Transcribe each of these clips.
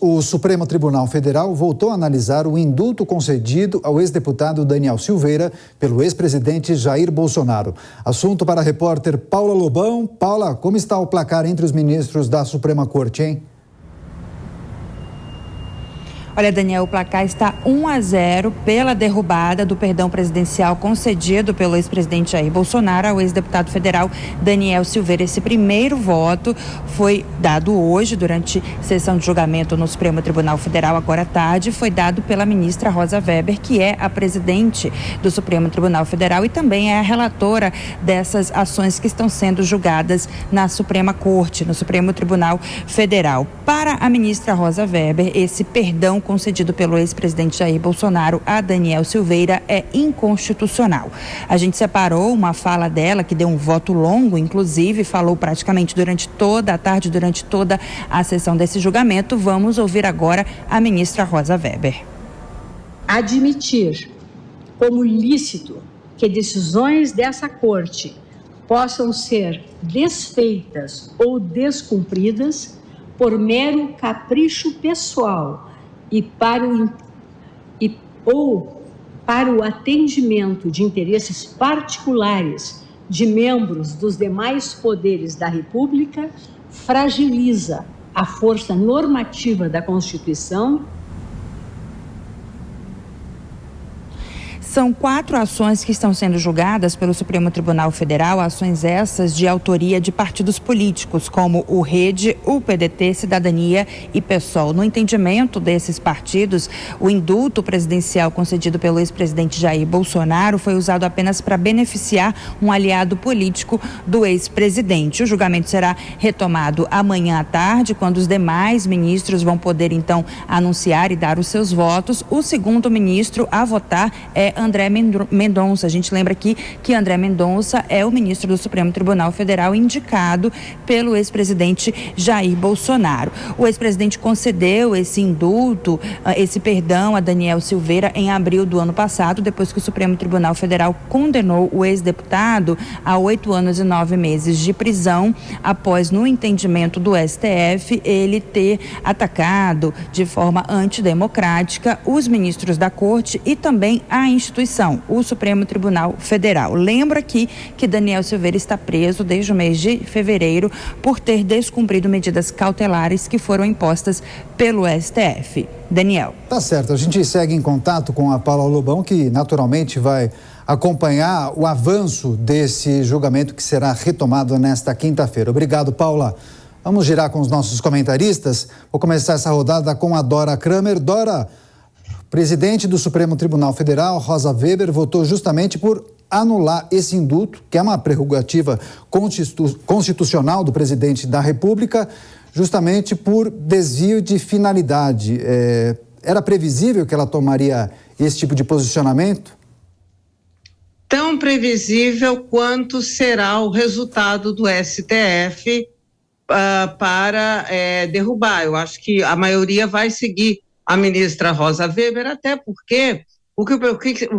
O Supremo Tribunal Federal voltou a analisar o indulto concedido ao ex-deputado Daniel Silveira pelo ex-presidente Jair Bolsonaro. Assunto para a repórter Paula Lobão. Paula, como está o placar entre os ministros da Suprema Corte, hein? Olha, Daniel, o placar está 1-0 pela derrubada do perdão presidencial concedido pelo ex-presidente Jair Bolsonaro ao ex-deputado federal Daniel Silveira. Esse primeiro voto foi dado hoje, durante sessão de julgamento no Supremo Tribunal Federal, agora à tarde, foi dado pela ministra Rosa Weber, que é a presidente do Supremo Tribunal Federal e também é a relatora dessas ações que estão sendo julgadas na Suprema Corte, no Supremo Tribunal Federal. Para a ministra Rosa Weber, esse perdão concedido pelo ex-presidente Jair Bolsonaro a Daniel Silveira é inconstitucional. A gente separou uma fala dela, que deu um voto longo, inclusive falou praticamente durante toda a tarde, durante toda a sessão desse julgamento. Vamos ouvir agora a ministra Rosa Weber. Admitir como lícito que decisões dessa corte possam ser desfeitas ou descumpridas por mero capricho pessoal ou para o atendimento de interesses particulares de membros dos demais poderes da República, fragiliza a força normativa da Constituição. São 4 ações que estão sendo julgadas pelo Supremo Tribunal Federal, ações essas de autoria de partidos políticos, como o Rede, o PDT, Cidadania e PSOL. No entendimento desses partidos, o indulto presidencial concedido pelo ex-presidente Jair Bolsonaro foi usado apenas para beneficiar um aliado político do ex-presidente. O julgamento será retomado amanhã à tarde, quando os demais ministros vão poder, então, anunciar e dar os seus votos. O segundo ministro a votar é André Mendonça. A gente lembra aqui que André Mendonça é o ministro do Supremo Tribunal Federal indicado pelo ex-presidente Jair Bolsonaro. O ex-presidente concedeu esse indulto, esse perdão a Daniel Silveira em abril do ano passado, depois que o Supremo Tribunal Federal condenou o ex-deputado a 8 anos e 9 meses de prisão, após, no entendimento do STF, ele ter atacado de forma antidemocrática os ministros da Corte e também a instituição, o Supremo Tribunal Federal. Lembra aqui que Daniel Silveira está preso desde o mês de fevereiro por ter descumprido medidas cautelares que foram impostas pelo STF. Daniel. Tá certo, a gente segue em contato com a Paula Lobão, que naturalmente vai acompanhar o avanço desse julgamento que será retomado nesta quinta-feira. Obrigado, Paula. Vamos girar com os nossos comentaristas. Vou começar essa rodada com a Dora Kramer. Dora, presidente do Supremo Tribunal Federal, Rosa Weber, votou justamente por anular esse indulto, que é uma prerrogativa constitucional do presidente da República, justamente por desvio de finalidade. Era previsível que ela tomaria esse tipo de posicionamento? Tão previsível quanto será o resultado do STF para derrubar. Eu acho que a maioria vai seguir a ministra Rosa Weber, até porque o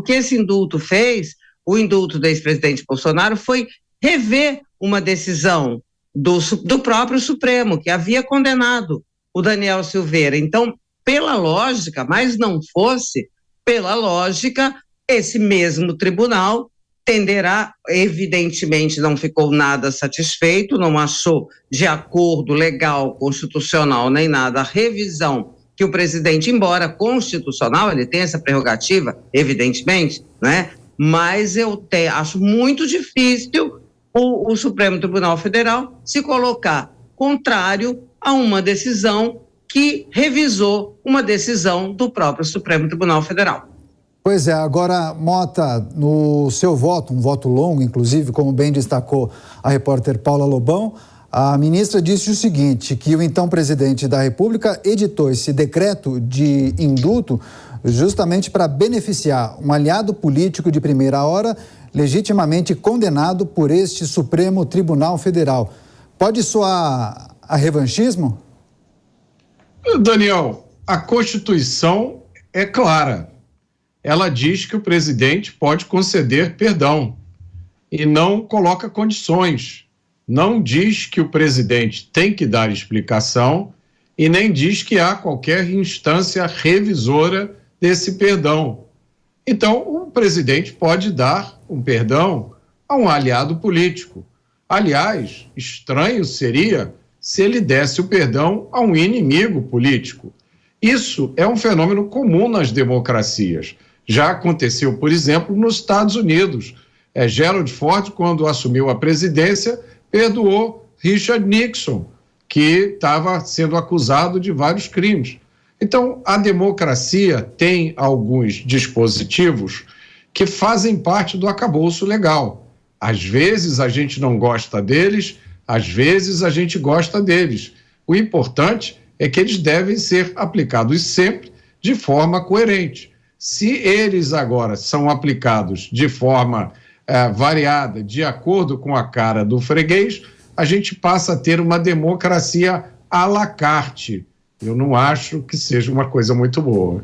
que esse indulto fez, o indulto do ex-presidente Bolsonaro, foi rever uma decisão do próprio Supremo, que havia condenado o Daniel Silveira. Então, pela lógica, mas não fosse, pela lógica, esse mesmo tribunal tenderá, evidentemente não ficou nada satisfeito, não achou de acordo legal, constitucional, nem nada, a revisão que o presidente, embora constitucional, ele tem essa prerrogativa, evidentemente, né? Mas eu acho muito difícil o Supremo Tribunal Federal se colocar contrário a uma decisão que revisou uma decisão do próprio Supremo Tribunal Federal. Pois é, agora, Mota, no seu voto, um voto longo, inclusive, como bem destacou a repórter Paula Lobão, a ministra disse o seguinte, que o então presidente da República editou esse decreto de indulto justamente para beneficiar um aliado político de primeira hora, legitimamente condenado por este Supremo Tribunal Federal. Pode soar a revanchismo? Daniel, a Constituição é clara. Ela diz que o presidente pode conceder perdão e não coloca condições. Não diz que o presidente tem que dar explicação e nem diz que há qualquer instância revisora desse perdão. Então, o presidente pode dar um perdão a um aliado político. Aliás, estranho seria se ele desse o perdão a um inimigo político. Isso é um fenômeno comum nas democracias. Já aconteceu, por exemplo, nos Estados Unidos. Gerald Ford, quando assumiu a presidência, perdoou Richard Nixon, que estava sendo acusado de vários crimes. Então, a democracia tem alguns dispositivos que fazem parte do arcabouço legal. Às vezes a gente não gosta deles, às vezes a gente gosta deles. O importante é que eles devem ser aplicados sempre de forma coerente. Se eles agora são aplicados de forma variada, de acordo com a cara do freguês, a gente passa a ter uma democracia à la carte. Eu não acho que seja uma coisa muito boa.